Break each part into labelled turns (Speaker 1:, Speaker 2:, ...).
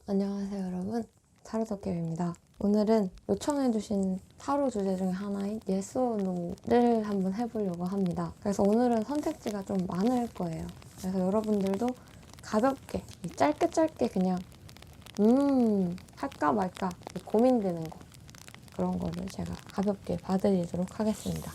Speaker 1: 안녕하세요 여러분, 타로도깨비입니다. 오늘은 요청해주신 타로 주제 중에 하나인 Yes or No를 한번 해보려고 합니다. 그래서 오늘은 선택지가 좀 많을 거예요. 그래서 여러분들도 가볍게 짧게 그냥 할까 말까 고민되는 거, 그런 거를 제가 가볍게 봐드리도록 하겠습니다.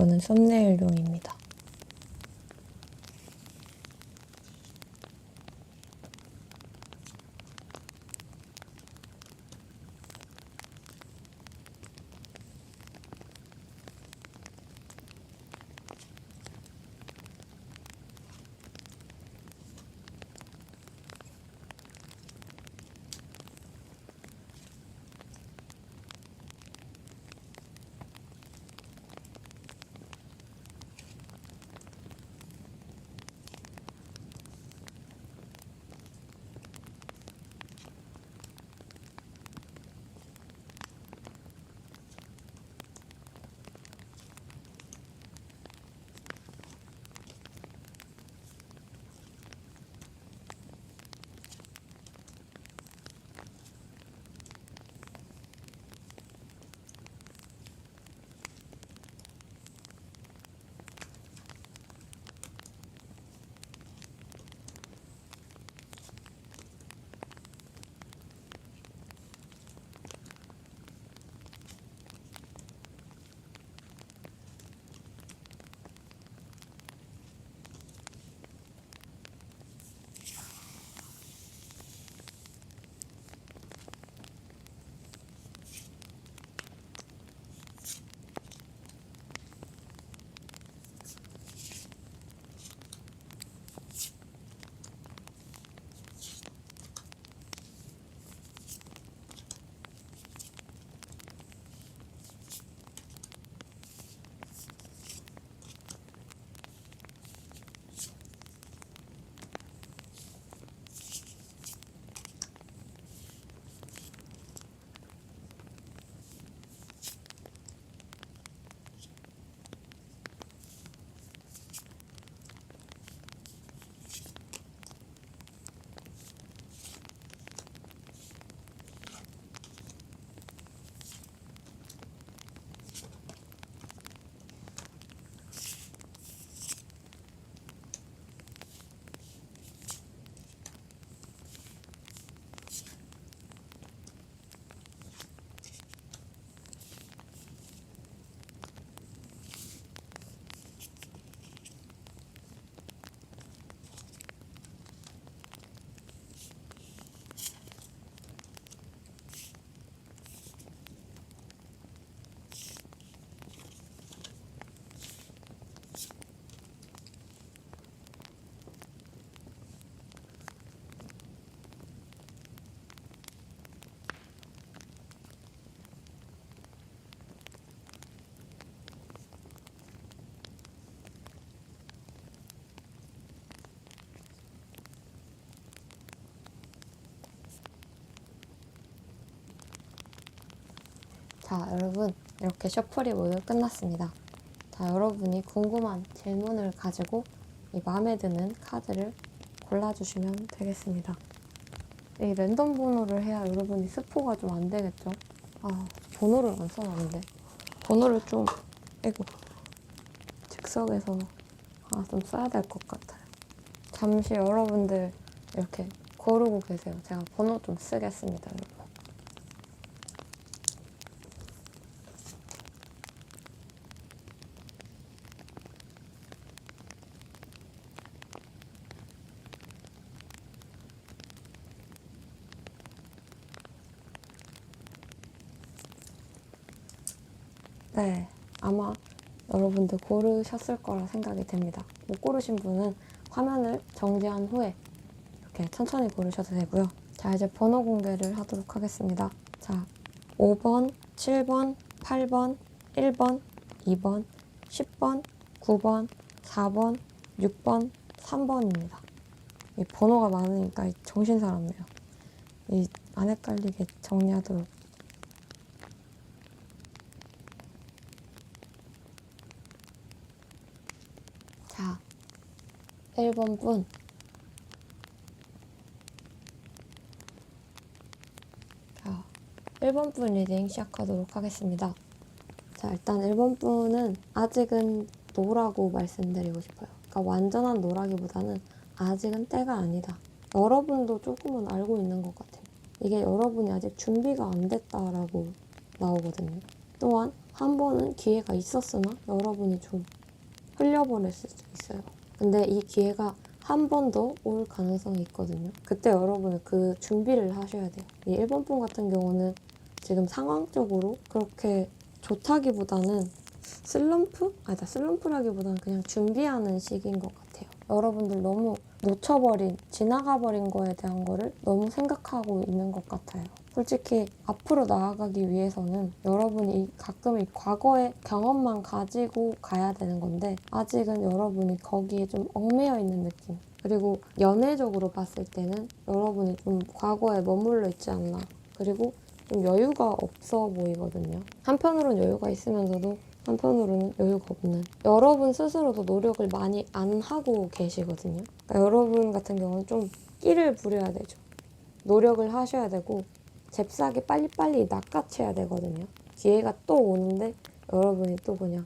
Speaker 1: 이거는 썸네일용입니다. 자, 여러분, 이렇게 셔플이 모두 끝났습니다. 자, 여러분이 궁금한 질문을 가지고 이 마음에 드는 카드를 골라주시면 되겠습니다. 이 랜덤 번호를 해야 여러분이 스포가 좀 안 되겠죠? 아, 번호를 안 써놨는데. 번호를 좀, 아이고, 즉석에서 좀 써야 될 것 같아요. 잠시 여러분들 이렇게 고르고 계세요. 제가 번호 좀 쓰겠습니다, 여러분. 네, 아마 여러분들 고르셨을 거라 생각이 됩니다. 못 고르신 분은 화면을 정지한 후에 이렇게 천천히 고르셔도 되고요. 자, 이제 번호 공개를 하도록 하겠습니다. 자, 5번, 7번, 8번, 1번, 2번, 10번, 9번, 4번, 6번, 3번입니다. 이 번호가 많으니까 정신 사납네요. 이 안 헷갈리게 정리하도록. 자, 1번 분. 자, 1번 분 리딩 시작하도록 하겠습니다. 자, 일단 1번 분은 아직은 노라고 말씀드리고 싶어요. 그러니까 완전한 노라기보다는 아직은 때가 아니다. 여러분도 조금은 알고 있는 것 같아요. 이게 여러분이 아직 준비가 안 됐다라고 나오거든요. 또한 한 번은 기회가 있었으나 여러분이 좀 흘려버릴 수도 있어요. 근데 이 기회가 한 번 더 올 가능성이 있거든요. 그때 여러분은 그 준비를 하셔야 돼요. 이 1번 분 같은 경우는 지금 상황적으로 그렇게 좋다기보다는 슬럼프? 아니다, 슬럼프라기보다는 그냥 준비하는 시기인 것 같아요. 여러분들 너무 놓쳐버린, 지나가버린 거에 대한 거를 너무 생각하고 있는 것 같아요. 솔직히 앞으로 나아가기 위해서는 여러분이 가끔 이 과거의 경험만 가지고 가야 되는 건데 아직은 여러분이 거기에 좀 얽매여 있는 느낌. 그리고 연애적으로 봤을 때는 여러분이 좀 과거에 머물러 있지 않나. 그리고 좀 여유가 없어 보이거든요. 한편으로는 여유가 있으면서도 한편으로는 여유가 없는. 여러분 스스로도 노력을 많이 안 하고 계시거든요. 그러니까 여러분 같은 경우는 좀 끼를 부려야 되죠. 노력을 하셔야 되고 잽싸게 빨리빨리 낚아채야 되거든요. 기회가 또 오는데 여러분이 또 그냥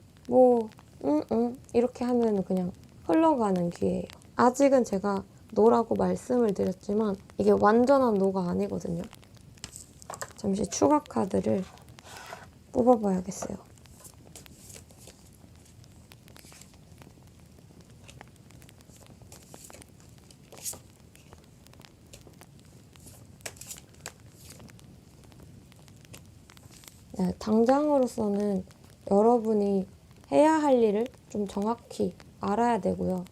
Speaker 1: 이렇게 하면 그냥 흘러가는 기회예요. 아직은 제가 노라고 말씀을 드렸지만 이게 완전한 노가 아니거든요. 잠시 추가 카드를 뽑아봐야겠어요. 네, 당장으로서는 여러분이 해야 할 일을 좀 정확히 알아야 되고요.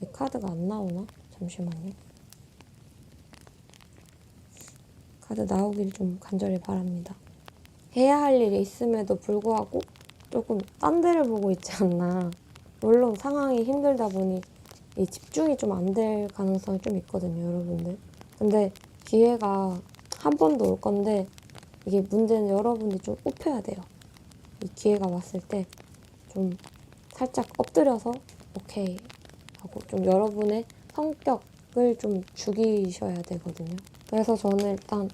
Speaker 1: 이 카드가 안 나오나? 잠시만요. 카드 나오길 좀 간절히 바랍니다. 해야 할 일이 있음에도 불구하고 조금 딴 데를 보고 있지 않나. 물론 상황이 힘들다 보니 이 집중이 좀 안 될 가능성이 좀 있거든요, 여러분들. 근데 기회가 한 번 더 올 건데 이게 문제는 여러분이 좀 뽑혀야 돼요. 이 기회가 왔을 때 좀 살짝 엎드려서 오케이 하고 좀 여러분의 성격을 좀 죽이셔야 되거든요. 그래서 저는 일단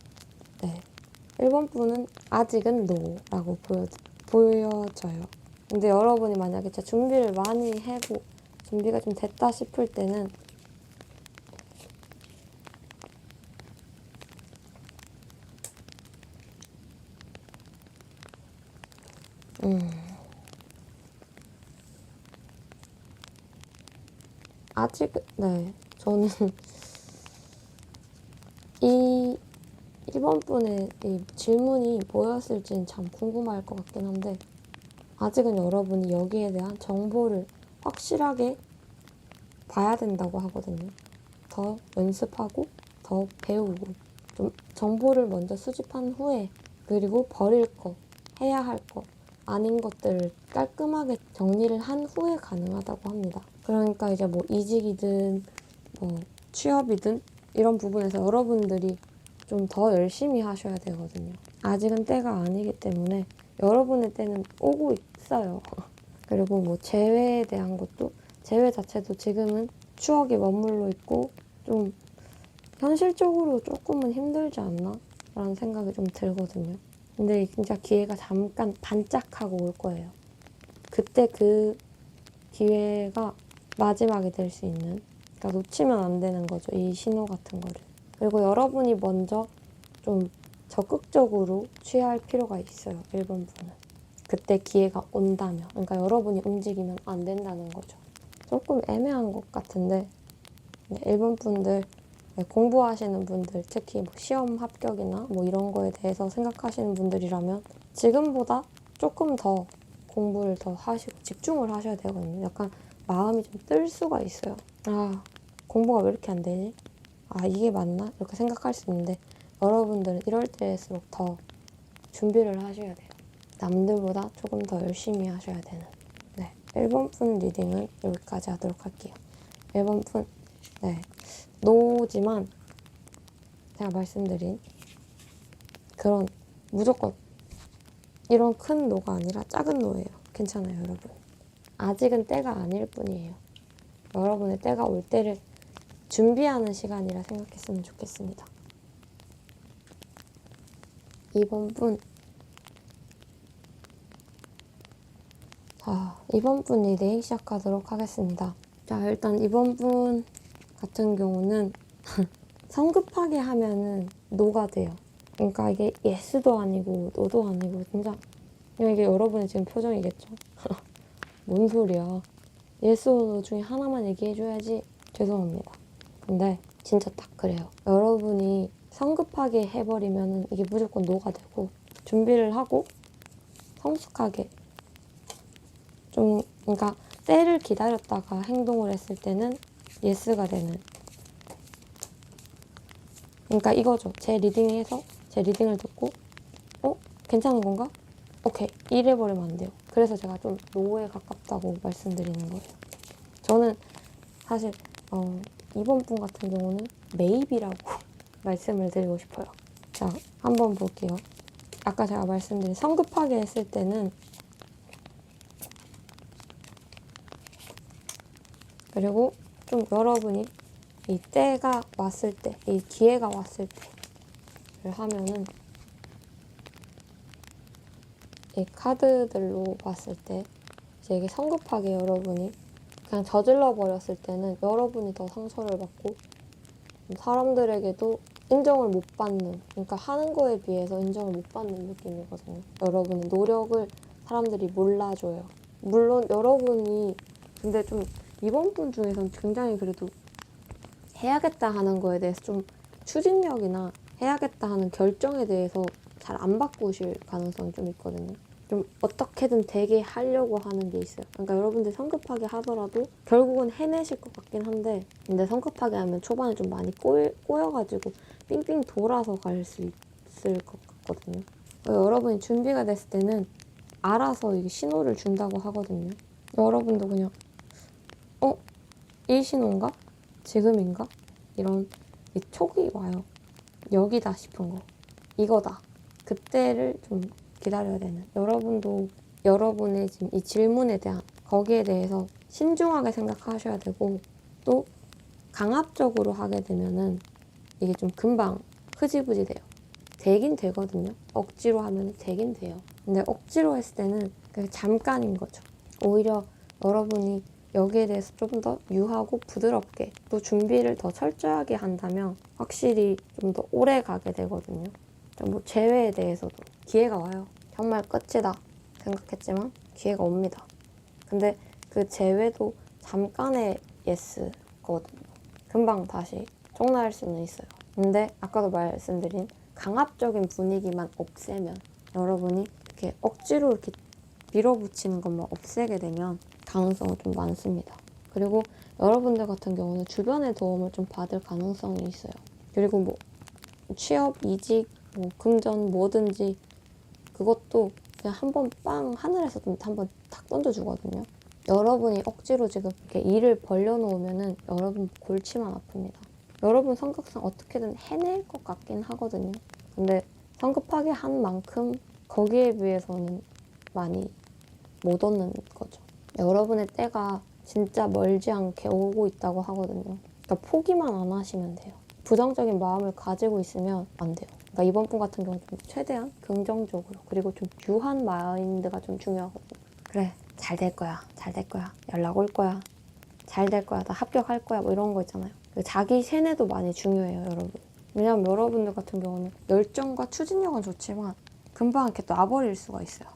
Speaker 1: 1번 분은 아직은 노라고 보여져요. 근데 여러분이 만약에 진짜 준비를 많이 해고 준비가 좀 됐다 싶을 때는 아직 저는 이 1번 분의 이 질문이 뭐였을지는 참 궁금할 것 같긴 한데 아직은 여러분이 여기에 대한 정보를 확실하게 봐야 된다고 하거든요. 더 연습하고 더 배우고 좀 정보를 먼저 수집한 후에 그리고 버릴 거, 해야 할 거, 아닌 것들을 깔끔하게 정리를 한 후에 가능하다고 합니다. 그러니까 이제 뭐 이직이든 뭐 취업이든 이런 부분에서 여러분들이 좀 더 열심히 하셔야 되거든요. 아직은 때가 아니기 때문에 여러분의 때는 오고 있어요. 그리고 뭐 재회에 대한 것도 재회 자체도 지금은 추억이 머물러 있고 좀 현실적으로 조금은 힘들지 않나? 라는 생각이 좀 들거든요. 근데 진짜 기회가 잠깐 반짝하고 올 거예요. 그때 그 기회가 마지막이 될 수 있는, 그러니까 놓치면 안 되는 거죠. 이 신호 같은 거를. 그리고 여러분이 먼저 좀 적극적으로 취할 필요가 있어요. 1번 분은. 그때 기회가 온다면. 그러니까 여러분이 움직이면 안 된다는 거죠. 조금 애매한 것 같은데 1번 분들, 공부하시는 분들, 특히 뭐 시험 합격이나 뭐 이런 거에 대해서 생각하시는 분들이라면 지금보다 조금 더 공부를 더 하시고 집중을 하셔야 되거든요. 약간 마음이 좀 뜰 수가 있어요. 아, 공부가 왜 이렇게 안 되지? 아, 이게 맞나? 이렇게 생각할 수 있는데 여러분들은 이럴 때일수록 더 준비를 하셔야 돼요. 남들보다 조금 더 열심히 하셔야 되는. 네, 1번 분 리딩은 여기까지 하도록 할게요. 1번 분, 네, 노지만 제가 말씀드린 그런 무조건 이런 큰 노가 아니라 작은 노예요. 괜찮아요, 여러분. 아직은 때가 아닐 뿐이에요. 여러분의 때가 올 때를 준비하는 시간이라 생각했으면 좋겠습니다. 2번 분. 자, 2번 분 리딩 시작하도록 하겠습니다. 자, 일단 2번 분 같은 경우는 성급하게 하면은 노가 돼요. 그러니까 이게 예스도 아니고 노도 아니고 진짜 이게 여러분의 지금 표정이겠죠? 뭔 소리야. 예스 노 중에 하나만 얘기해줘야지. 죄송합니다. 근데 진짜 딱 그래요. 여러분이 성급하게 해버리면 이게 무조건 노가 되고 준비를 하고 성숙하게 좀, 그러니까 때를 기다렸다가 행동을 했을 때는 예스가 되는. 그러니까 이거죠. 제 리딩에서 제 리딩을 듣고 괜찮은 건가? 오케이. 이래버리면 안 돼요. 그래서 제가 좀 노에 가깝다고 말씀드리는 거예요. 저는 사실 2번 분 같은 경우는 메이비라고 말씀을 드리고 싶어요. 자, 한번 볼게요. 아까 제가 말씀드린 성급하게 했을 때는 그리고 좀 여러분이 이 때가 왔을 때, 이 기회가 왔을 때를 하면은 이 카드들로 봤을 때 이제 이게 성급하게 여러분이 그냥 저질러 버렸을 때는 여러분이 더 상처를 받고 사람들에게도 인정을 못 받는, 그러니까 하는 거에 비해서 인정을 못 받는 느낌이거든요. 여러분의 노력을 사람들이 몰라줘요. 물론 여러분이 근데 좀 이번 분 중에서는 굉장히 그래도 해야겠다 하는 거에 대해서 좀 추진력이나 해야겠다 하는 결정에 대해서 잘 안 바꾸실 가능성이 좀 있거든요. 좀 어떻게든 되게 하려고 하는 게 있어요. 그러니까 여러분들 성급하게 하더라도 결국은 해내실 것 같긴 한데 근데 성급하게 하면 초반에 좀 많이 꼬여가지고 삥삥 돌아서 갈 수 있을 것 같거든요. 여러분이 준비가 됐을 때는 알아서 이게 신호를 준다고 하거든요. 여러분도 그냥 이 신호인가? 지금인가? 이런 이 촉이 와요. 여기다 싶은 거. 이거다. 그때를 좀 기다려야 되는. 여러분도 여러분의 지금 이 질문에 대한 거기에 대해서 신중하게 생각하셔야 되고 또 강압적으로 하게 되면은 이게 좀 금방 흐지부지 돼요. 되긴 되거든요. 억지로 하면 되긴 돼요. 근데 억지로 했을 때는 그게 잠깐인 거죠. 오히려 여러분이 여기에 대해서 조금 더 유하고 부드럽게 또 준비를 더 철저하게 한다면 확실히 좀 더 오래 가게 되거든요. 뭐 재회에 대해서도 기회가 와요. 정말 끝이다 생각했지만 기회가 옵니다. 근데 그 재회도 잠깐의 예스거든요. 금방 다시 쫑날 수는 있어요. 근데 아까도 말씀드린 강압적인 분위기만 없애면 여러분이 이렇게 억지로 이렇게 밀어붙이는 것만 없애게 되면 가능성은 좀 많습니다. 그리고 여러분들 같은 경우는 주변의 도움을 좀 받을 가능성이 있어요. 그리고 뭐 취업, 이직, 뭐 금전 뭐든지 그것도 그냥 한번 빵 하늘에서 좀 한번 탁 던져주거든요. 여러분이 억지로 지금 이렇게 일을 벌려놓으면은 여러분 골치만 아픕니다. 여러분 성격상 어떻게든 해낼 것 같긴 하거든요. 근데 성급하게 한 만큼 거기에 비해서는 많이 못 얻는 거죠. 여러분의 때가 진짜 멀지 않게 오고 있다고 하거든요. 그러니까 포기만 안 하시면 돼요. 부정적인 마음을 가지고 있으면 안 돼요. 그러니까 이번 분 같은 경우는 좀 최대한 긍정적으로, 그리고 좀 유한 마인드가 좀 중요하거든요. 그래, 잘 될 거야, 잘 될 거야, 연락 올 거야, 잘 될 거야, 나 합격할 거야, 뭐 이런 거 있잖아요. 자기 세뇌도 많이 중요해요, 여러분. 왜냐면 여러분들 같은 경우는 열정과 추진력은 좋지만 금방 이렇게 놔버릴 수가 있어요.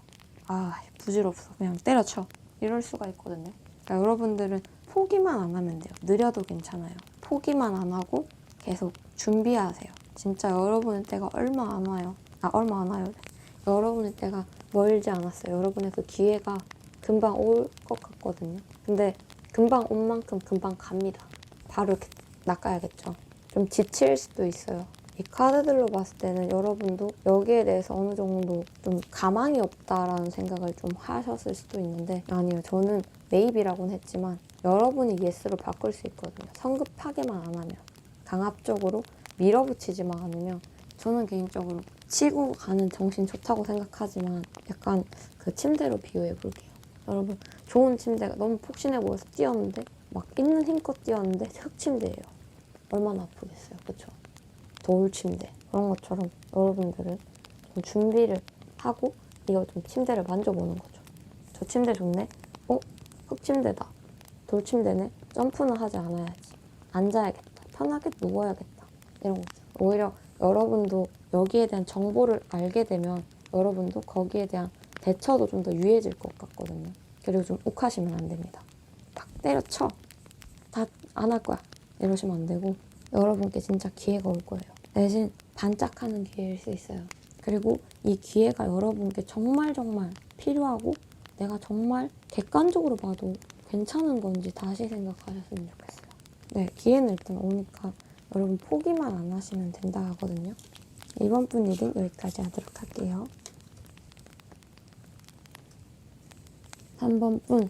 Speaker 1: 아, 부질없어, 그냥 때려쳐, 이럴 수가 있거든요. 그러니까 여러분들은 포기만 안 하면 돼요. 느려도 괜찮아요. 포기만 안 하고 계속 준비하세요. 진짜 여러분의 때가 얼마 안 와요. 얼마 안 와요. 여러분의 때가 멀지 않았어요. 여러분의 그 기회가 금방 올 것 같거든요. 근데 금방 온 만큼 금방 갑니다. 바로 이렇게 낚아야겠죠. 좀 지칠 수도 있어요. 이 카드들로 봤을 때는 여러분도 여기에 대해서 어느 정도 좀 가망이 없다라는 생각을 좀 하셨을 수도 있는데, 아니요, 저는 메이비라고는 했지만 여러분이 예스로 바꿀 수 있거든요. 성급하게만 안 하면, 강압적으로 밀어붙이지만 않으면. 저는 개인적으로 치고 가는 정신 좋다고 생각하지만 약간 그 침대로 비유해 볼게요. 여러분, 좋은 침대가 너무 푹신해 보여서 뛰었는데 막 있는 힘껏 뛰었는데 흙침대예요. 얼마나 아프겠어요, 그렇죠? 돌 침대 그런 것처럼 여러분들은 좀 준비를 하고 이거 좀 침대를 만져보는 거죠. 저 침대 좋네? 흙침대다. 돌 침대네? 점프는 하지 않아야지. 앉아야겠다. 편하게 누워야겠다. 이런 거 있어요. 오히려 여러분도 여기에 대한 정보를 알게 되면 여러분도 거기에 대한 대처도 좀 더 유해질 것 같거든요. 그리고 좀 욱하시면 안 됩니다. 딱 때려쳐. 다 안 할 거야. 이러시면 안 되고, 여러분께 진짜 기회가 올 거예요. 대신 반짝하는 기회일 수 있어요. 그리고 이 기회가 여러분께 정말 필요하고 내가 정말 객관적으로 봐도 괜찮은 건지 다시 생각하셨으면 좋겠어요. 네, 기회는 일단 오니까 여러분 포기만 안 하시면 된다 하거든요. 이번 분 리딩 여기까지 하도록 할게요. 3번 분.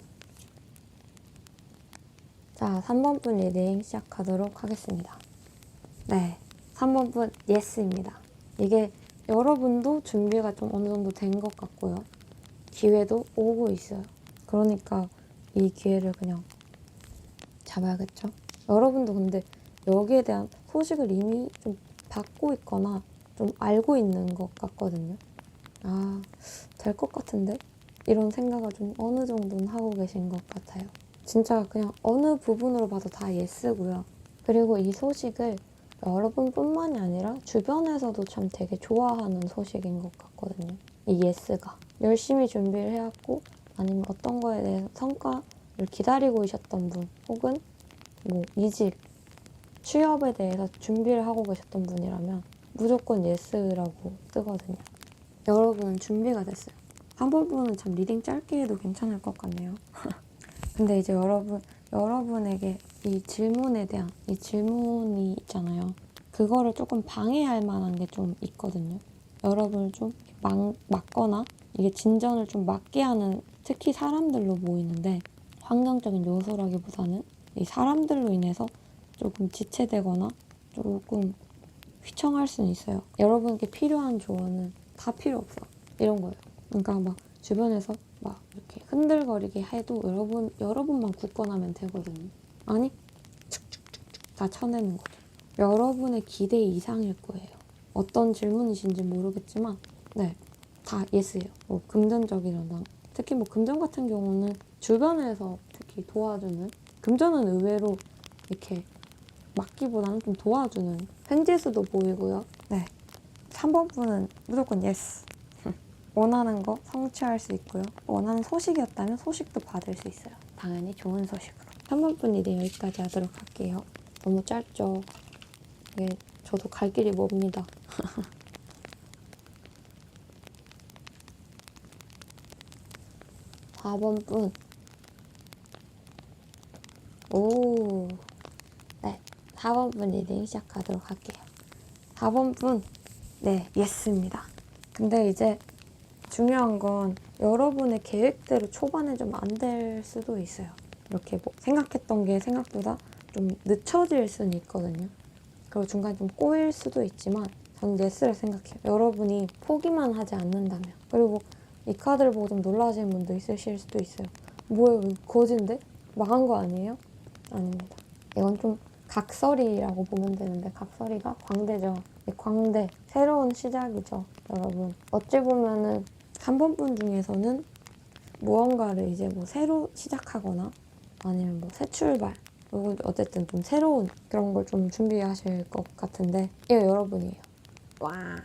Speaker 1: 자, 3번 분 리딩 시작하도록 하겠습니다. 네, 3번 분 예스입니다. 이게 여러분도 준비가 좀 어느 정도 된 것 같고요. 기회도 오고 있어요. 그러니까 이 기회를 그냥 잡아야겠죠. 여러분도 근데 여기에 대한 소식을 이미 좀 받고 있거나 좀 알고 있는 것 같거든요. 아, 될 것 같은데? 이런 생각을 좀 어느 정도는 하고 계신 것 같아요. 진짜 그냥 어느 부분으로 봐도 다 예스고요. 그리고 이 소식을 여러분뿐만이 아니라 주변에서도 참 되게 좋아하는 소식인 것 같거든요. 이 예스가. 열심히 준비를 해왔고 아니면 어떤 거에 대해서 성과를 기다리고 계셨던 분, 혹은 뭐 이직, 취업에 대해서 준비를 하고 계셨던 분이라면 무조건 예스라고 쓰거든요. 여러분은 준비가 됐어요. 한 번은 참 리딩 짧게 해도 괜찮을 것 같네요. 근데 이제 여러분에게 이 질문에 대한 이 질문이 있잖아요. 그거를 조금 방해할 만한 게 좀 있거든요. 여러분을 좀 막거나 이게 진전을 좀 막게 하는, 특히 사람들로 보이는데 환경적인 요소라기보다는 이 사람들로 인해서 조금 지체되거나 조금 휘청할 수는 있어요. 여러분께 필요한 조언은 다 필요 없어. 이런 거예요. 그러니까 막 주변에서 막 이렇게 흔들거리게 해도 여러분만 굳건하면 되거든요. 아니, 축축축축 다 쳐내는 거죠. 여러분의 기대 이상일 거예요. 어떤 질문이신지 모르겠지만, 네, 다 예스예요. 뭐 금전적이거나, 특히 뭐 금전 같은 경우는 주변에서 특히 도와주는, 금전은 의외로 이렇게 막기보다는 좀 도와주는 횡재수도 보이고요. 네, 3번 분은 무조건 예스. 원하는 거 성취할 수 있고요. 원하는 소식이었다면 소식도 받을 수 있어요. 당연히 좋은 소식으로. 3번 분 리딩 여기까지 하도록 할게요. 너무 짧죠? 이게 저도 갈 길이 멉니다. 4번 분. 오. 네. 4번 분 리딩 시작하도록 할게요. 4번 분. 네, 예스입니다. 근데 이제 중요한 건 여러분의 계획대로 초반에 좀 안 될 수도 있어요. 이렇게 뭐 생각했던 게 생각보다 좀 늦춰질 수는 있거든요. 그리고 중간에 좀 꼬일 수도 있지만 저는 예스를 생각해요. 여러분이 포기만 하지 않는다면. 그리고 이 카드를 보고 좀 놀라시는 분도 있으실 수도 있어요. 뭐예요? 거진데? 망한 거 아니에요? 아닙니다. 이건 좀 각설이라고 보면 되는데 각설이가 광대죠. 광대, 새로운 시작이죠, 여러분. 어찌 보면은 3번분 중에서는 무언가를 이제 뭐 새로 시작하거나 아니면 뭐 새 출발, 어쨌든 좀 새로운 그런 걸 좀 준비하실 것 같은데 이거 여러분이에요. 와,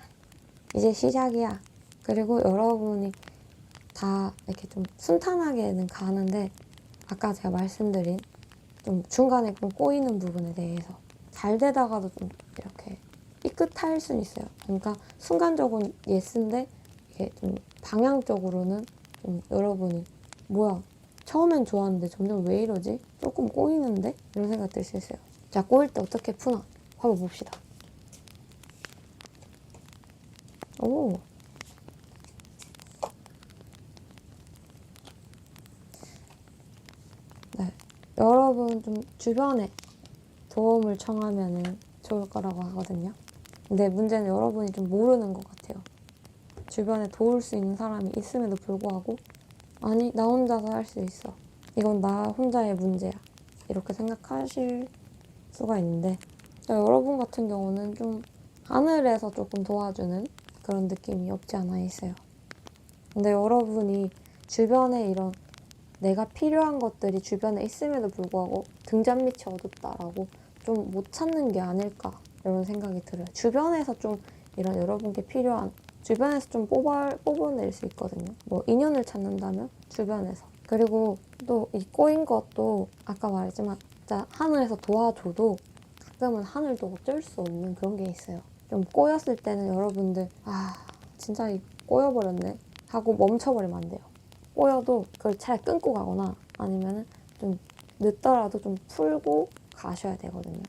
Speaker 1: 이제 시작이야. 그리고 여러분이 다 이렇게 좀 순탄하게는 가는데 아까 제가 말씀드린 좀 중간에 좀 꼬이는 부분에 대해서 잘 되다가도 좀 이렇게 삐끗할 수는 있어요. 그러니까 순간적으로는 예스인데 이게 좀 방향적으로는 좀 여러분이 뭐야 처음엔 좋았는데 점점 왜 이러지? 조금 꼬이는데? 이런 생각 들 수 있어요. 자, 꼬일 때 어떻게 푸나? 한번 봅시다. 오, 네. 여러분 좀 주변에 도움을 청하면 좋을 거라고 하거든요. 근데 문제는 여러분이 좀 모르는 것 같아요. 주변에 도울 수 있는 사람이 있음에도 불구하고 아니, 나 혼자서 할 수 있어. 이건 나 혼자의 문제야. 이렇게 생각하실 수가 있는데 여러분 같은 경우는 좀 하늘에서 조금 도와주는 그런 느낌이 없지 않아 있어요. 근데 여러분이 주변에 이런 내가 필요한 것들이 주변에 있음에도 불구하고 등잔 밑이 어둡다라고 좀 못 찾는 게 아닐까 이런 생각이 들어요. 주변에서 좀 이런 여러분께 필요한 주변에서 좀 뽑아낼 수 있거든요. 뭐 인연을 찾는다면 주변에서. 그리고 또 이 꼬인 것도 아까 말했지만 진짜 하늘에서 도와줘도 가끔은 하늘도 어쩔 수 없는 그런 게 있어요. 좀 꼬였을 때는 여러분들 진짜 꼬여버렸네 하고 멈춰버리면 안 돼요. 꼬여도 그걸 차라리 끊고 가거나 아니면 좀 늦더라도 좀 풀고 가셔야 되거든요.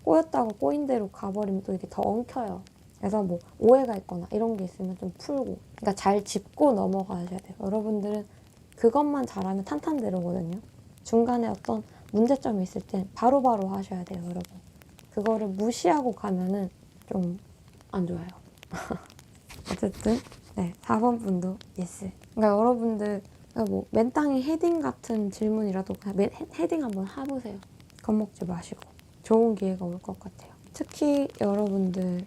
Speaker 1: 꼬였다고 꼬인 대로 가버리면 또 이게 더 엉켜요. 그래서 뭐 오해가 있거나 이런 게 있으면 좀 풀고 그러니까 잘 짚고 넘어가셔야 돼요. 여러분들은 그것만 잘하면 탄탄대로거든요. 중간에 어떤 문제점이 있을 땐 바로바로 하셔야 돼요, 여러분. 그거를 무시하고 가면은 좀 안 좋아요. 어쨌든 네, 4번 분도 예스. 그러니까 여러분들 뭐 맨땅에 헤딩 같은 질문이라도 그냥 헤딩 한번 해보세요. 겁먹지 마시고 좋은 기회가 올 것 같아요. 특히 여러분들은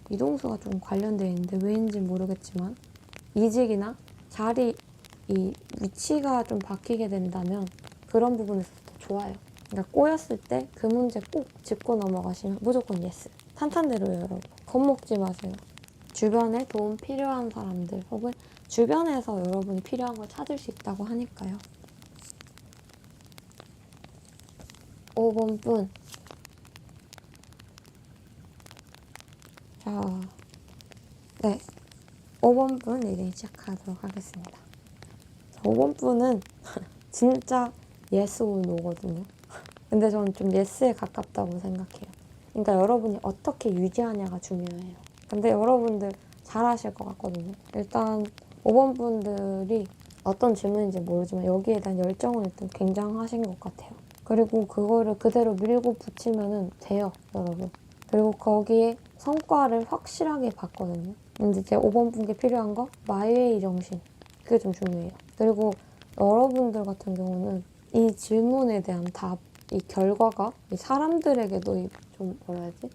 Speaker 1: 이동수가 좀 관련되어 있는데 왜인지 모르겠지만 이직이나 자리 이 위치가 좀 바뀌게 된다면 그런 부분에서 더 좋아요. 그러니까 꼬였을 때 그 문제 꼭 짚고 넘어가시면 무조건 예스. 탄탄대로요, 여러분. 겁먹지 마세요. 주변에 도움 필요한 사람들 혹은 주변에서 여러분이 필요한 걸 찾을 수 있다고 하니까요. 5번 분. 자, 네. 5번 분 리딩 시작하도록 하겠습니다. 자, 5번 분은 진짜 yes or no거든요. 근데 저는 좀 yes에 가깝다고 생각해요. 그러니까 여러분이 어떻게 유지하냐가 중요해요. 근데 여러분들 잘하실 것 같거든요. 일단 5번 분들이 어떤 질문인지 모르지만 여기에 대한 열정은 일단 굉장하신 것 같아요. 그리고 그거를 그대로 밀고 붙이면 돼요, 여러분. 그리고 거기에 성과를 확실하게 봤거든요. 근데 이제 5번 분께 필요한 거 마이웨이 정신. 그게 좀 중요해요. 그리고 여러분들 같은 경우는 이 질문에 대한 답, 이 결과가 이 사람들에게도 좀 뭐라 해야지?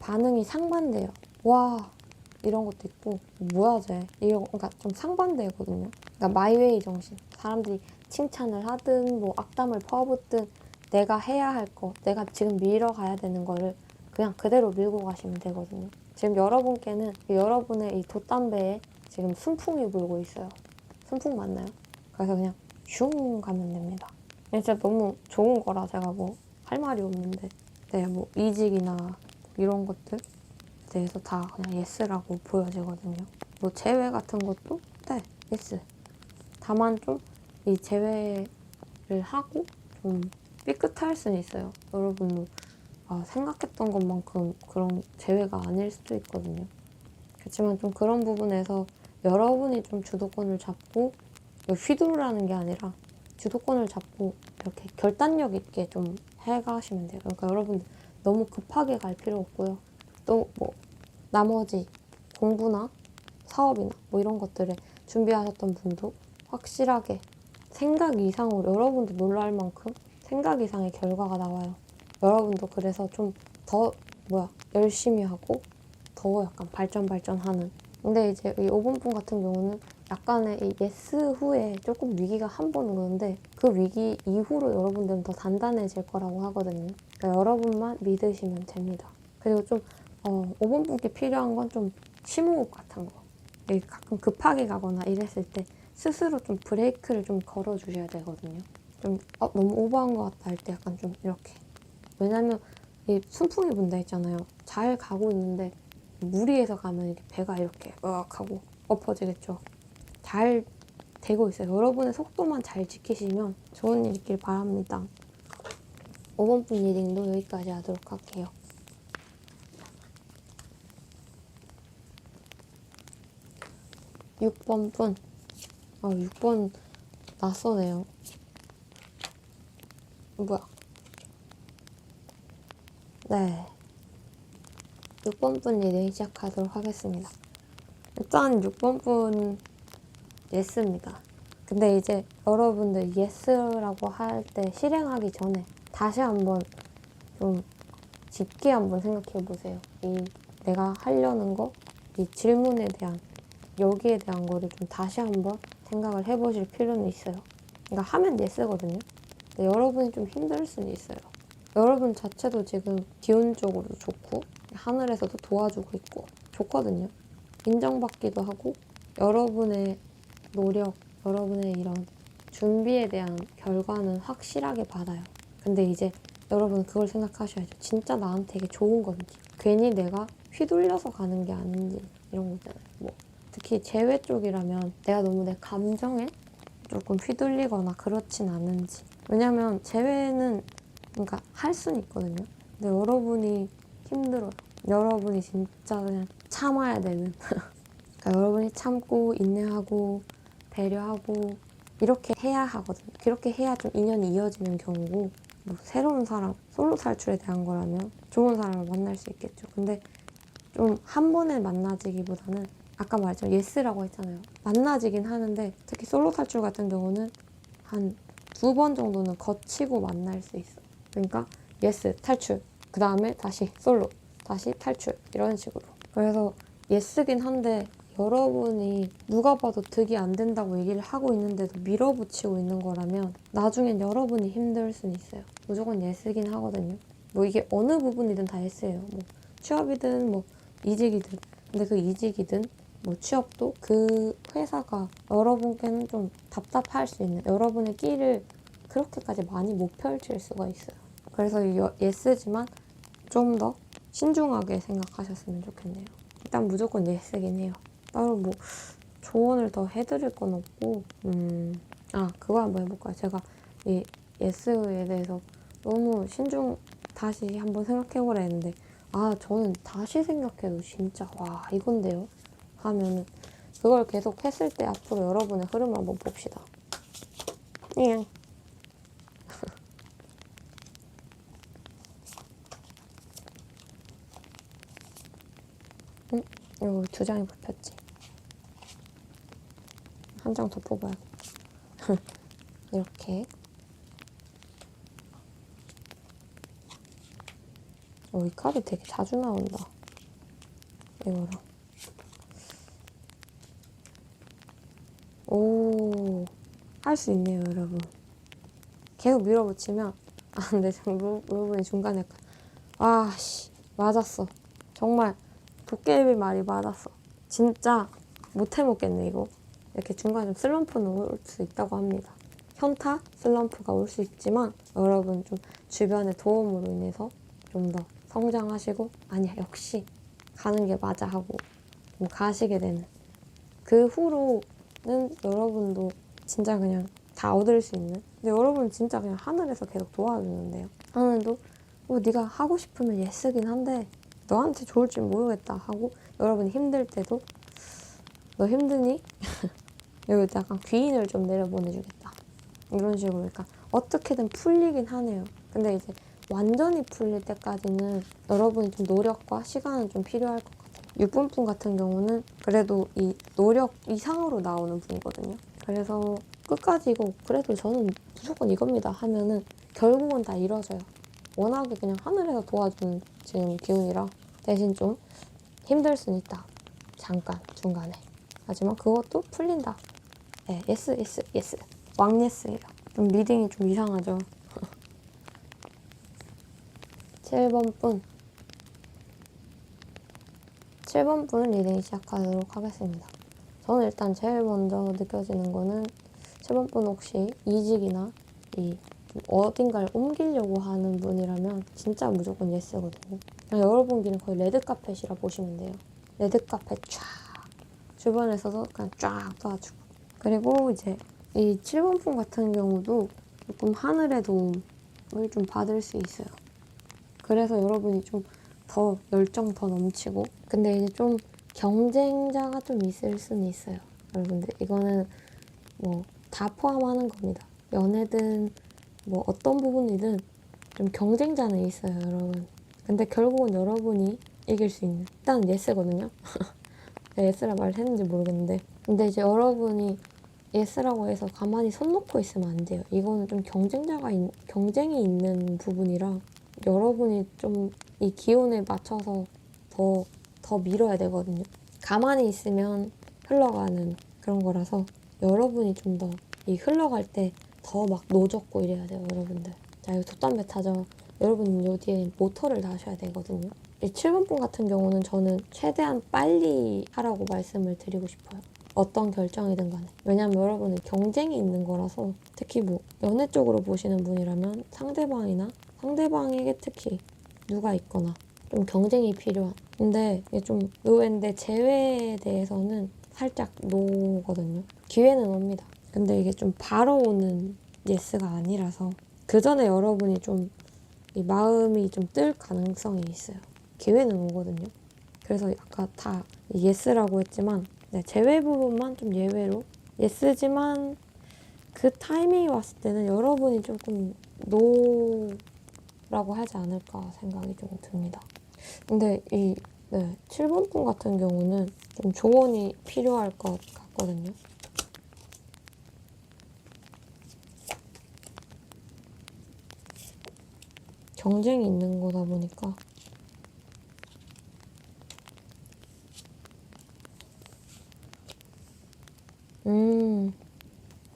Speaker 1: 반응이 상반돼요. 와, 이런 것도 있고 뭐야 쟤 이런 그러니까 좀 상반되거든요. 그러니까 마이웨이 정신. 사람들이 칭찬을 하든 뭐 악담을 퍼붓든 내가 해야 할 거, 내가 지금 밀어가야 되는 거를 그냥 그대로 밀고 가시면 되거든요. 지금 여러분께는 여러분의 이 돛담배에 지금 순풍이 불고 있어요. 순풍 맞나요? 그래서 그냥 슝 가면 됩니다. 진짜 너무 좋은 거라 제가 뭐 할 말이 없는데 네, 뭐 이직이나 이런 것들 대해서 다 그냥 예스라고 보여지거든요. 뭐 제외 같은 것도 네, 예스. 다만 좀 이 제외를 하고 좀 삐끗할 수는 있어요. 여러분도 생각했던 것만큼 그런 제외가 아닐 수도 있거든요. 그렇지만 좀 그런 부분에서 여러분이 좀 주도권을 잡고 휘두르라는 게 아니라 주도권을 잡고 이렇게 결단력 있게 좀 해가시면 돼요. 그러니까 여러분들 너무 급하게 갈 필요 없고요. 또 뭐 나머지 공부나 사업이나 뭐 이런 것들을 준비하셨던 분도 확실하게 생각 이상으로 여러분도 놀랄 만큼 생각 이상의 결과가 나와요. 여러분도 그래서 좀 더 열심히 하고 더 약간 발전하는. 근데 이제 이 5번분 같은 경우는 약간의 이 예스 후에 조금 위기가 한 번 오는데 그 위기 이후로 여러분들은 더 단단해질 거라고 하거든요. 그러니까 여러분만 믿으시면 됩니다. 그리고 좀 5번분께 필요한 건 좀 심호흡 같은 거. 가끔 급하게 가거나 이랬을 때 스스로 좀 브레이크를 좀 걸어주셔야 되거든요. 좀 너무 오버한 것 같다 할 때 약간 좀 이렇게. 왜냐면 이 순풍이 분다 했잖아요. 잘 가고 있는데 무리해서 가면 이렇게 배가 이렇게 으악 하고 엎어지겠죠. 잘 되고 있어요. 여러분의 속도만 잘 지키시면 좋은 일 있길 바랍니다. 5번분 리딩도 여기까지 하도록 할게요. 6번분. 6번 낯서네요. 뭐야? 네. 6번분 리딩 시작하도록 하겠습니다. 일단 6번분 예스입니다. 근데 이제 여러분들 예스라고 할 때 실행하기 전에 다시 한번 좀 깊게 한번 생각해 보세요. 내가 하려는 거, 이 질문에 대한, 여기에 대한 거를 좀 다시 한번 생각을 해보실 필요는 있어요. 그러니까 하면 예스거든요. 근데 여러분이 좀 힘들 수는 있어요. 여러분 자체도 지금 기운적으로도 좋고 하늘에서도 도와주고 있고 좋거든요. 인정받기도 하고 여러분의 노력, 여러분의 이런 준비에 대한 결과는 확실하게 받아요. 근데 이제 여러분 그걸 생각하셔야죠. 진짜 나한테 이게 좋은 건지, 괜히 내가 휘둘려서 가는 게 아닌지, 이런 거 있잖아요. 특히 재회 쪽이라면 내가 너무 내 감정에 조금 휘둘리거나 그렇진 않은지. 왜냐면 재회는 그러니까 할 수는 있거든요. 근데 여러분이 힘들어요. 여러분이 진짜 그냥 참아야 되는. 그러니까 여러분이 참고 인내하고 배려하고 이렇게 해야 하거든요. 그렇게 해야 좀 인연이 이어지는 경우고, 새로운 사람, 솔로 탈출에 대한 거라면 좋은 사람을 만날 수 있겠죠. 근데 좀 한 번에 만나지기보다는 아까 말했지만 예스라고 했잖아요. 만나지긴 하는데 특히 솔로 탈출 같은 경우는 한 2번 정도는 거치고 만날 수 있어. 그러니까 예스, 탈출, 그 다음에 다시 솔로, 다시 탈출, 이런 식으로. 그래서 예스긴 한데 여러분이 누가 봐도 득이 안 된다고 얘기를 하고 있는데도 밀어붙이고 있는 거라면 나중엔 여러분이 힘들 수는 있어요. 무조건 예스긴 하거든요. 이게 어느 부분이든 다 예스예요. 취업이든 이직이든. 근데 그 이직이든 취업도 그 회사가 여러분께는 좀 답답할 수 있는, 여러분의 끼를 그렇게까지 많이 못 펼칠 수가 있어요. 그래서 예스지만 좀 더 신중하게 생각하셨으면 좋겠네요. 일단 무조건 예스긴 해요. 따로 조언을 더 해드릴 건 없고, 그거 한번 해볼까요? 제가 이 예스에 대해서 너무 다시 한번 생각해보라 했는데, 저는 다시 생각해도 진짜, 이건데요? 하면은, 그걸 계속 했을 때 앞으로 여러분의 흐름을 한번 봅시다. 응. 이거 2장이 뽑혔지. 한 장 더 뽑아야겠다. 이렇게. 이 카드 되게 자주 나온다. 이거랑. 오, 할 수 있네요, 여러분. 계속 밀어붙이면, 근데 여러분이 중간에, 맞았어. 정말, 도깨비 말이 맞았어. 진짜, 못 해먹겠네, 이거. 이렇게 중간에 좀 슬럼프는 올 수 있다고 합니다. 현타, 슬럼프가 올 수 있지만, 여러분 좀 주변의 도움으로 인해서 좀 더 성장하시고, 아니야, 역시 가는 게 맞아 하고, 좀 가시게 되는. 그 후로는 여러분도 진짜 그냥 다 얻을 수 있는. 근데 여러분 진짜 그냥 하늘에서 계속 도와주는데요. 하늘도 네가 하고 싶으면 예스긴 한데 너한테 좋을 줄 모르겠다 하고, 여러분이 힘들 때도 너 힘드니? 여기 약간 귀인을 좀 내려보내주겠다. 이런 식으로. 그러니까 어떻게든 풀리긴 하네요. 근데 이제 완전히 풀릴 때까지는 여러분이 좀 노력과 시간은 좀 필요할 것 같아요. 6번분 같은 경우는 그래도 이 노력 이상으로 나오는 분이거든요. 그래서 끝까지 이거 그래도 저는 무조건 이겁니다 하면은 결국은 다 이뤄져요. 워낙에 그냥 하늘에서 도와주는 지금 기운이라 대신 좀 힘들 수는 있다. 잠깐 중간에. 하지만 그것도 풀린다. 네, 예스 예스 예스. 왕예스예요. 좀 리딩이 좀 이상하죠. 7번 분. 7번 분은 리딩 시작하도록 하겠습니다. 저는 일단 제일 먼저 느껴지는 거는 7번 분 혹시 이직이나 어딘가를 옮기려고 하는 분이라면 진짜 무조건 예스거든요. 여러분기는 거의 레드카펫이라 보시면 돼요. 레드카펫 쫙 주변에서도 그냥 쫙 도와주고. 그리고 이제 이 7번 분 같은 경우도 조금 하늘의 도움을 좀 받을 수 있어요. 그래서 여러분이 좀 더 열정 더 넘치고, 근데 이제 좀 경쟁자가 좀 있을 수는 있어요. 여러분들 이거는 뭐 다 포함하는 겁니다. 연애든 뭐 어떤 부분이든 좀 경쟁자는 있어요, 여러분. 근데 결국은 여러분이 이길 수 있는, 일단 예스거든요. 예스라 말했는지 모르겠는데, 근데 이제 여러분이 예스라고 해서 가만히 손 놓고 있으면 안 돼요. 이거는 좀 경쟁이 있는 부분이라 여러분이 좀 이 기온에 맞춰서 더 밀어야 되거든요. 가만히 있으면 흘러가는 그런 거라서 여러분이 좀 더 이 흘러갈 때 더 막 노젓고 이래야 돼요, 여러분들. 자, 이거 돛담배 타죠. 여러분 요 뒤에 모터를 다셔야 되거든요. 이 7번 분 같은 경우는 저는 최대한 빨리 하라고 말씀을 드리고 싶어요. 어떤 결정이든 간에. 왜냐면 여러분은 경쟁이 있는 거라서, 특히 뭐 연애 쪽으로 보시는 분이라면 상대방에게 특히 누가 있거나 좀 경쟁이 필요한. 근데 이게 좀 의외인데 제외에 대해서는 살짝 노거든요. 기회는 옵니다. 근데 이게 좀 바로 오는 예스가 아니라서 그 전에 여러분이 좀 이 마음이 좀 뜰 가능성이 있어요. 기회는 오거든요. 그래서 아까 다 예스라고 했지만 네, 제외 부분만 좀 예외로 예스지만 그 타이밍이 왔을 때는 여러분이 조금 노라고 하지 않을까 생각이 좀 듭니다. 근데 이 7번 분 같은 경우는 좀 조언이 필요할 것 같거든요. 경쟁이 있는 거다 보니까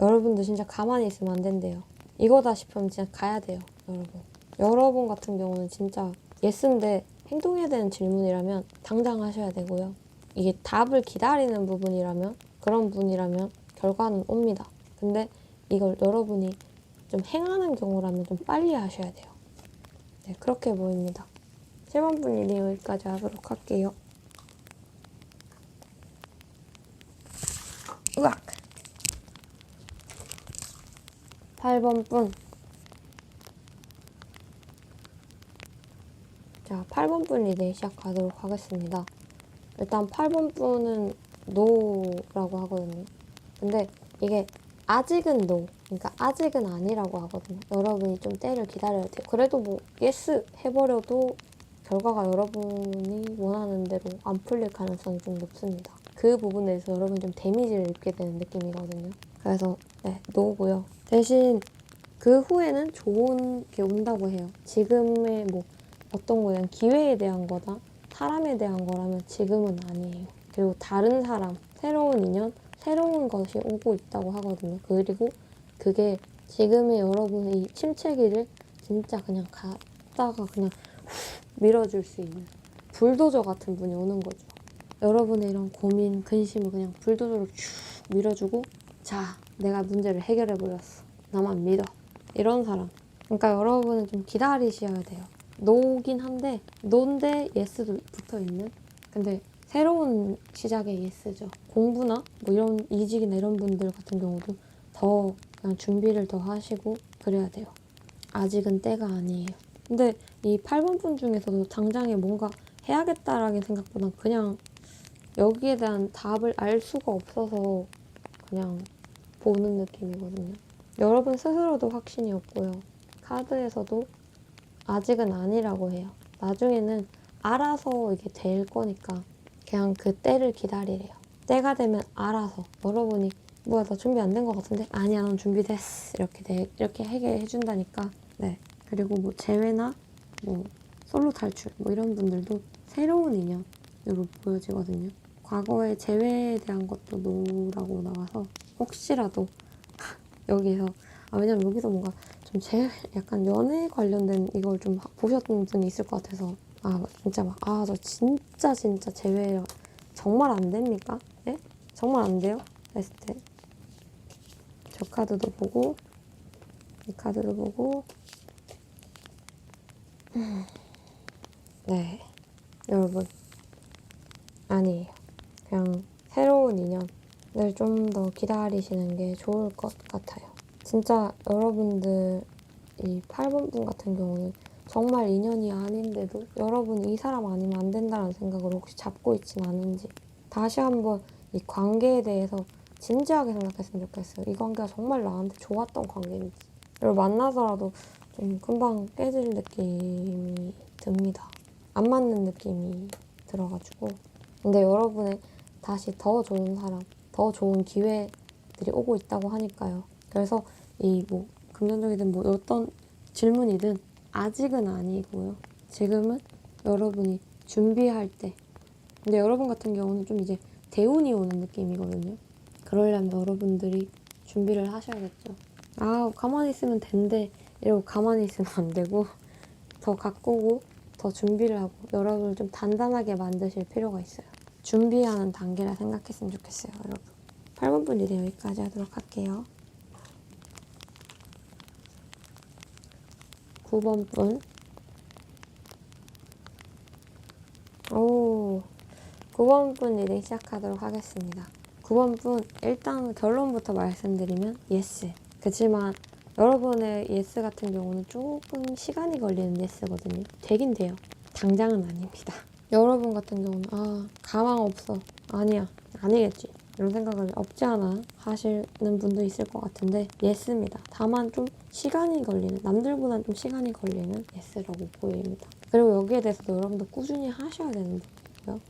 Speaker 1: 여러분들 진짜 가만히 있으면 안 된대요. 이거다 싶으면 진짜 가야 돼요, 여러분. 여러분 같은 경우는 진짜 예스인데 행동해야 되는 질문이라면 당장 하셔야 되고요. 이게 답을 기다리는 부분이라면, 그런 분이라면 결과는 옵니다. 근데 이걸 여러분이 좀 행하는 경우라면 좀 빨리 하셔야 돼요. 네, 그렇게 보입니다. 7번 분 리딩 여기까지 하도록 할게요. 으악! 8번 분. 자, 8번 분 리딩 시작하도록 하겠습니다. 일단 8번 분은 노라고 하거든요. 근데 이게 아직은 노, 그러니까 아직은 아니라고 하거든요. 여러분이 좀 때를 기다려야 돼요. 그래도 뭐 예스 해버려도 결과가 여러분이 원하는 대로 안 풀릴 가능성이 좀 높습니다. 그 부분에 대해서 여러분이 좀 데미지를 입게 되는 느낌이거든요. 그래서 네, 노고요. 대신 그 후에는 좋은 게 온다고 해요. 지금의 뭐 어떤 거에 대한 기회에 대한 거다, 사람에 대한 거라면 지금은 아니에요. 그리고 다른 사람, 새로운 인연, 새로운 것이 오고 있다고 하거든요. 그리고 그게 지금의 여러분의 침체기를 진짜 그냥 갔다가 그냥 밀어줄 수 있는 불도저 같은 분이 오는 거죠. 여러분의 이런 고민, 근심을 그냥 불도저로 쭉 밀어주고, 자, 내가 문제를 해결해버렸어. 나만 믿어. 이런 사람. 그러니까 여러분은 좀 기다리셔야 돼요. 노긴 한데, 노인데 예스도 붙어있는? 근데 새로운 시작의 예스죠. 공부나 뭐 이런 이직이나 이런 분들 같은 경우도 더 그냥 준비를 더 하시고 그래야 돼요. 아직은 때가 아니에요. 근데 이 8번 분 중에서도 당장에 뭔가 해야겠다라는 생각보단 그냥 여기에 대한 답을 알 수가 없어서 그냥 보는 느낌이거든요. 여러분 스스로도 확신이 없고요. 카드에서도 아직은 아니라고 해요. 나중에는 알아서 이게 될 거니까 그냥 그 때를 기다리래요. 때가 되면 알아서 여러분이 뭐야 나 준비 안 된 것 같은데? 아니야 넌 준비됐어. 이렇게 하게 해준다니까. 네. 그리고 뭐 재회나 뭐 솔로 탈출 뭐 이런 분들도 새로운 인연으로 보여지거든요. 과거의 재회에 대한 것도 노라고 나와서 혹시라도 여기서 왜냐면 여기서 뭔가 좀 약간 연애 관련된 이걸 좀 보셨던 분이 있을 것 같아서 진짜 저 진짜 재회 정말 안 됩니까? 네? 정말 안 돼요? 했을 때 저 카드도 보고 이 카드도 보고 네 여러분 아니에요. 그냥 새로운 인연을 좀 더 기다리시는 게 좋을 것 같아요. 진짜 여러분들 이 8번 분 같은 경우는 정말 인연이 아닌데도 여러분이 이 사람 아니면 안 된다는 생각으로 혹시 잡고 있진 않은지 다시 한번 이 관계에 대해서 진지하게 생각했으면 좋겠어요. 이 관계가 정말 나한테 좋았던 관계인지. 그리고 만나서라도 좀 금방 깨질 느낌이 듭니다. 안 맞는 느낌이 들어가지고. 근데 여러분의 다시 더 좋은 사람, 더 좋은 기회들이 오고 있다고 하니까요. 그래서 이 뭐 금전적이든 뭐 어떤 질문이든 아직은 아니고요. 지금은 여러분이 준비할 때. 근데 여러분 같은 경우는 좀 이제 대운이 오는 느낌이거든요. 그러려면 여러분들이 준비를 하셔야겠죠. 가만히 있으면 된대. 이러고 가만히 있으면 안 되고 더 가꾸고 더 준비를 하고 여러분을 좀 단단하게 만드실 필요가 있어요. 준비하는 단계라 생각했으면 좋겠어요, 여러분. 8번 분 리딩 여기까지 하도록 할게요. 9번 분. 9번 분 리딩 시작하도록 하겠습니다. 9번 분, 일단 결론부터 말씀드리면 예스. 그치만 여러분의 예스 같은 경우는 조금 시간이 걸리는 예스거든요. 되긴 돼요. 당장은 아닙니다. 여러분 같은 경우는 가망 없어. 아니야. 아니겠지. 이런 생각을 없지 않아 하시는 분도 있을 것 같은데 예스입니다. 다만 좀 시간이 걸리는, 남들보다는 좀 시간이 걸리는 예스라고 보입니다. 그리고 여기에 대해서도 여러분도 꾸준히 하셔야 되는 부분이고요.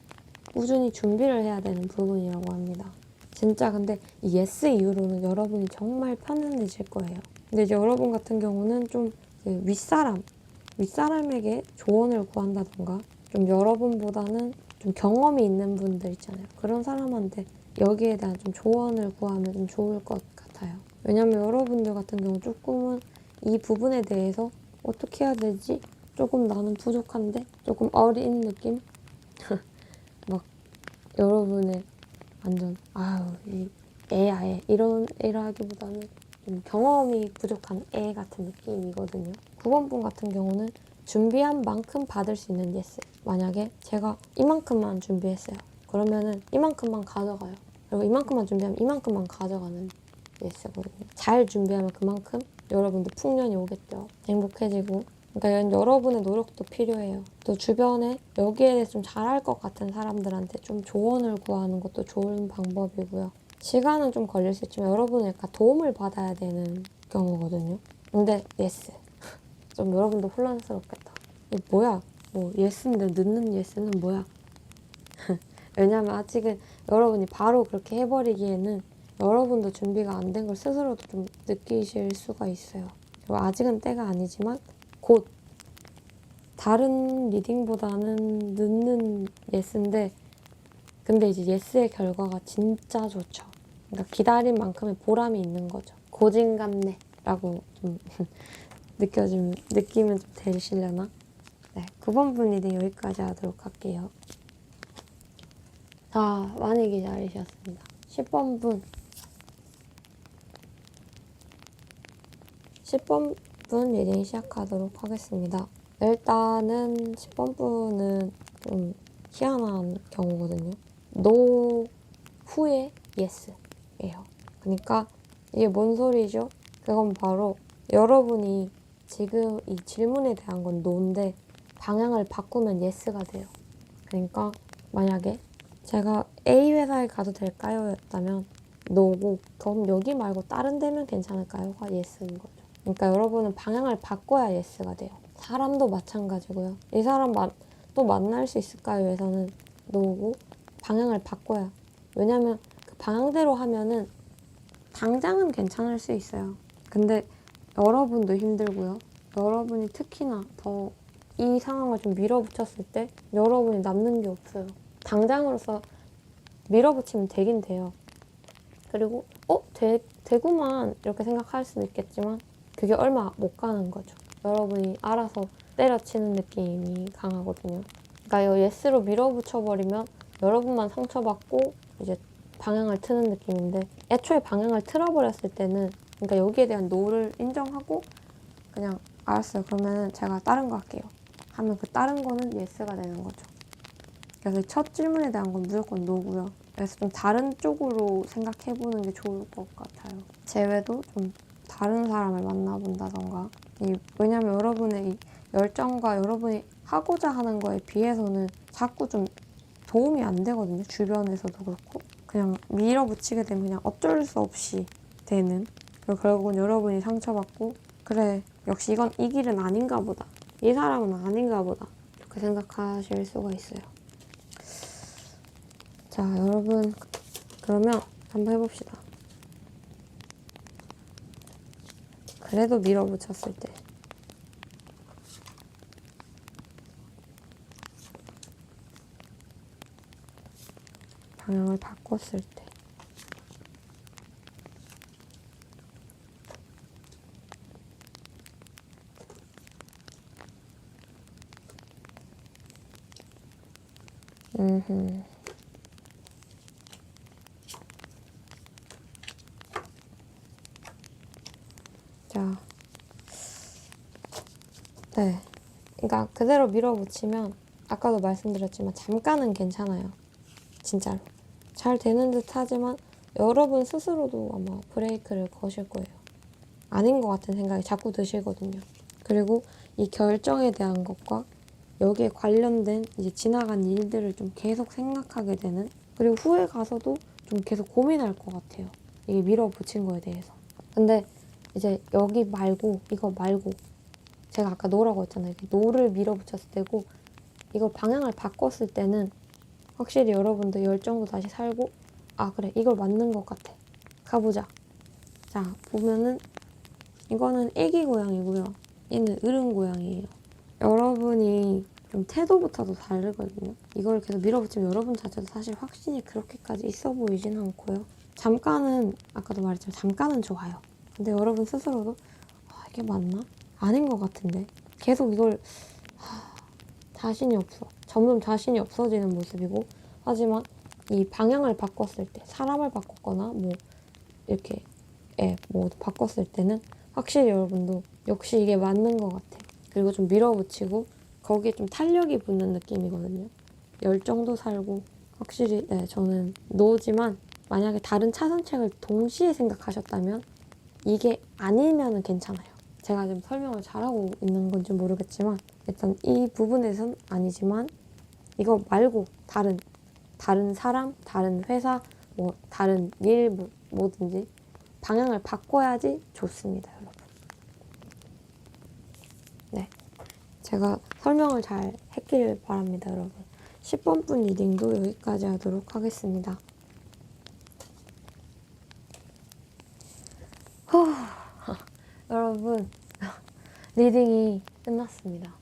Speaker 1: 꾸준히 준비를 해야 되는 부분이라고 합니다. 진짜 근데 이 예스 이후로는 여러분이 정말 편안해질 거예요. 근데 이제 여러분 같은 경우는 좀 윗사람에게 조언을 구한다던가 좀 여러분보다는 좀 경험이 있는 분들 있잖아요. 그런 사람한테 여기에 대한 좀 조언을 구하면 좀 좋을 것 같아요. 왜냐면 여러분들 같은 경우 조금은 이 부분에 대해서 어떻게 해야 되지? 조금 나는 부족한데? 조금 어린 느낌? 막 여러분의 완전 이 애야 애 이러기보다는 좀 경험이 부족한 애 같은 느낌이거든요. 9번 분 같은 경우는 준비한 만큼 받을 수 있는 예스. 만약에 제가 이만큼만 준비했어요. 그러면은 이만큼만 가져가요. 그리고 이만큼만 준비하면 이만큼만 가져가는 예스거든요. 잘 준비하면 그만큼 여러분도 풍년이 오겠죠. 행복해지고. 그러니까 여러분의 노력도 필요해요. 또 주변에 여기에 대해서 좀 잘할 것 같은 사람들한테 좀 조언을 구하는 것도 좋은 방법이고요. 시간은 좀 걸릴 수 있지만 여러분은 약간 도움을 받아야 되는 경우거든요. 근데 예스. 좀 여러분도 혼란스럽겠다. 이게 뭐야? 뭐 예스인데 늦는 예스는 뭐야? 왜냐면 아직은 여러분이 바로 그렇게 해버리기에는 여러분도 준비가 안 된 걸 스스로도 좀 느끼실 수가 있어요. 그리고 아직은 때가 아니지만 곧 다른 리딩보다는 늦는 예스인데 근데 이제 예스의 결과가 진짜 좋죠. 그러니까 기다린 만큼의 보람이 있는 거죠. 고진감래라고 좀 느끼면 좀 되시려나? 네, 9번 분 리딩 여기까지 하도록 할게요. 자, 많이 기다리셨습니다. 10번 분. 10번 분 리딩 시작하도록 하겠습니다. 일단은 10번 분은 좀 희한한 경우거든요. 노 후에 예스예요. 그러니까 이게 뭔 소리죠? 그건 바로 여러분이 지금 이 질문에 대한 건 노인데 방향을 바꾸면 예스가 돼요. 그러니까 만약에 제가 A 회사에 가도 될까요? 였다면 노고 그럼 여기 말고 다른 데면 괜찮을까요?가 예스인 거죠. 그러니까 여러분은 방향을 바꿔야 예스가 돼요. 사람도 마찬가지고요. 이 사람 또 만날 수 있을까요? 에서는 노고 방향을 바꿔야. 왜냐면 그 방향대로 하면은 당장은 괜찮을 수 있어요. 근데 여러분도 힘들고요. 여러분이 특히나 더 이 상황을 좀 밀어붙였을 때 여러분이 남는 게 없어요. 당장으로서 밀어붙이면 되긴 돼요. 그리고 되구만 이렇게 생각할 수도 있겠지만 그게 얼마 못 가는 거죠. 여러분이 알아서 때려치는 느낌이 강하거든요. 그러니까 예스로 밀어붙여버리면 여러분만 상처받고 이제 방향을 트는 느낌인데, 애초에 방향을 틀어버렸을 때는 그러니까 여기에 대한 노를 인정하고 그냥 알았어요. 그러면 제가 다른 거 할게요. 하면 그 다른 거는 예스가 되는 거죠. 그래서 첫 질문에 대한 건 무조건 노고요. 그래서 좀 다른 쪽으로 생각해보는 게 좋을 것 같아요. 제외도 좀 다른 사람을 만나본다던가. 왜냐면 여러분의 이 열정과 여러분이 하고자 하는 거에 비해서는 자꾸 좀 도움이 안 되거든요. 주변에서도 그렇고. 그냥 밀어붙이게 되면 그냥 어쩔 수 없이 되는. 그리고 결국은 여러분이 상처받고, 그래, 역시 이건 이 길은 아닌가 보다. 이 사람은 아닌가 보다. 이렇게 생각하실 수가 있어요. 자, 여러분, 그러면 한번 해봅시다. 그래도 밀어붙였을 때. 방향을 바꿨을 때. 자, 네. 그러니까 그대로 밀어붙이면 아까도 말씀드렸지만 잠깐은 괜찮아요. 진짜로. 잘 되는 듯 하지만 여러분 스스로도 아마 브레이크를 거실 거예요. 아닌 것 같은 생각이 자꾸 드시거든요. 그리고 이 결정에 대한 것과 여기에 관련된 이제 지나간 일들을 좀 계속 생각하게 되는, 그리고 후에 가서도 좀 계속 고민할 것 같아요. 이게 밀어붙인 거에 대해서. 근데 이제 여기 말고 이거 말고 제가 아까 노라고 했잖아요. 노를 밀어붙였을 때고 이거 방향을 바꿨을 때는 확실히 여러분들 열정도 다시 살고, 아 그래 이걸 맞는 것 같아. 가보자. 자 보면은 이거는 애기 고양이고요. 얘는 어른 고양이에요. 여러분이 좀 태도부터도 다르거든요. 이걸 계속 밀어붙이면 여러분 자체도 사실 확신이 그렇게까지 있어 보이진 않고요. 잠깐은 아까도 말했지만 잠깐은 좋아요. 근데 여러분 스스로도 이게 맞나? 아닌 것 같은데 계속 이걸 자신이 없어. 점점 자신이 없어지는 모습이고, 하지만 이 방향을 바꿨을 때, 사람을 바꿨거나 뭐 이렇게 뭐 바꿨을 때는 확실히 여러분도 역시 이게 맞는 것 같아. 그리고 좀 밀어붙이고 거기에 좀 탄력이 붙는 느낌이거든요. 열정도 살고. 확실히 저는 노지만 만약에 다른 차선책을 동시에 생각하셨다면 이게 아니면은 괜찮아요. 제가 지금 설명을 잘하고 있는 건지 모르겠지만 일단 이 부분에선 아니지만 이거 말고 다른 사람, 다른 회사, 뭐 다른 일, 뭐든지 방향을 바꿔야지 좋습니다, 여러분. 네, 제가 설명을 잘 했길 바랍니다, 여러분. 10번분 리딩도 여기까지 하도록 하겠습니다. 여러분, 리딩이 끝났습니다.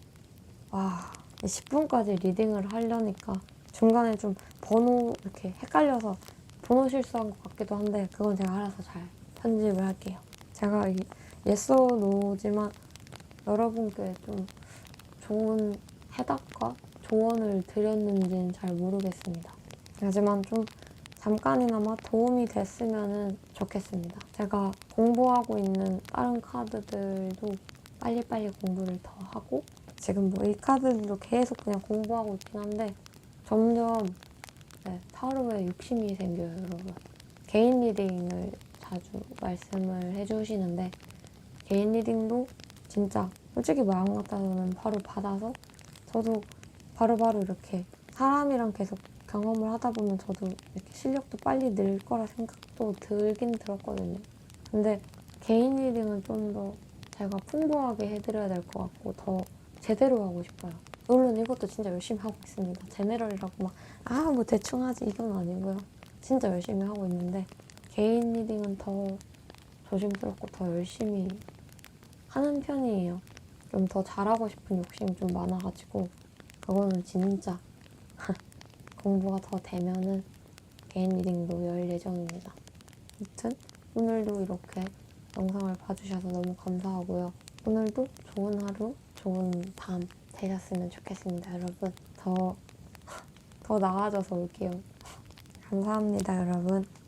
Speaker 1: 와, 10분까지 리딩을 하려니까 중간에 좀 번호 이렇게 헷갈려서 번호 실수한 것 같기도 한데 그건 제가 알아서 잘 편집을 할게요. 제가 이 yes or no지만 여러분께 좀 좋은 해답과 조언을 드렸는지는 잘 모르겠습니다. 하지만 좀 잠깐이나마 도움이 됐으면 좋겠습니다. 제가 공부하고 있는 다른 카드들도 빨리빨리 공부를 더 하고, 지금 뭐 이 카드들도 계속 그냥 공부하고 있긴 한데 점점 타로에 욕심이 생겨요, 여러분. 개인 리딩을 자주 말씀을 해주시는데 개인 리딩도 진짜 솔직히 마음 같아서는 바로 받아서 저도 바로바로 이렇게 사람이랑 계속 경험을 하다 보면 저도 이렇게 실력도 빨리 늘 거라 생각도 들긴 들었거든요. 근데 개인 리딩은 좀 더 제가 풍부하게 해드려야 될 것 같고 더 제대로 하고 싶어요. 물론 이것도 진짜 열심히 하고 있습니다. 제네럴이라고 막 뭐 대충 하지 이건 아니고요. 진짜 열심히 하고 있는데 개인 리딩은 더 조심스럽고 더 열심히 하는 편이에요. 좀 더 잘하고 싶은 욕심이 좀 많아가지고 그거는 진짜 공부가 더 되면은 개인 리딩도 열 예정입니다. 아무튼 오늘도 이렇게 영상을 봐주셔서 너무 감사하고요. 오늘도 좋은 하루, 좋은 밤 되셨으면 좋겠습니다, 여러분. 더 나아져서 올게요. 감사합니다, 여러분.